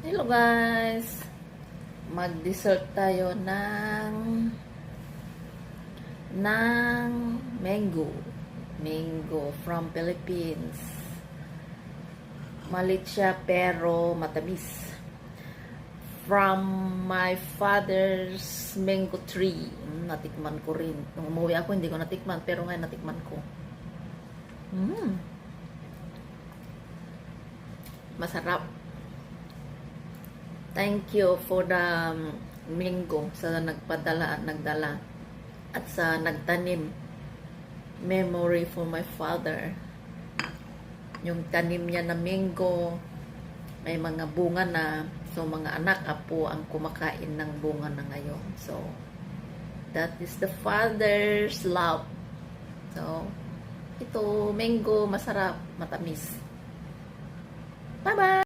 Hello guys! Mag-dessert tayo ng mango. Mango from Philippines. Malit siya pero matamis. From my father's mango tree. Natikman ko rin. Nung umuwi ako, hindi ko natikman. Pero ngayon natikman ko. Masarap. Thank you for the mango sa nagpadala at nagdala at sa nagtanim. Memory for my father. Yung tanim niya na mango, may mga bunga na. So, mga anak, apo ang kumakain ng bunga na ngayon. So, that is the father's love. So, ito, mango, masarap, matamis. Bye-bye!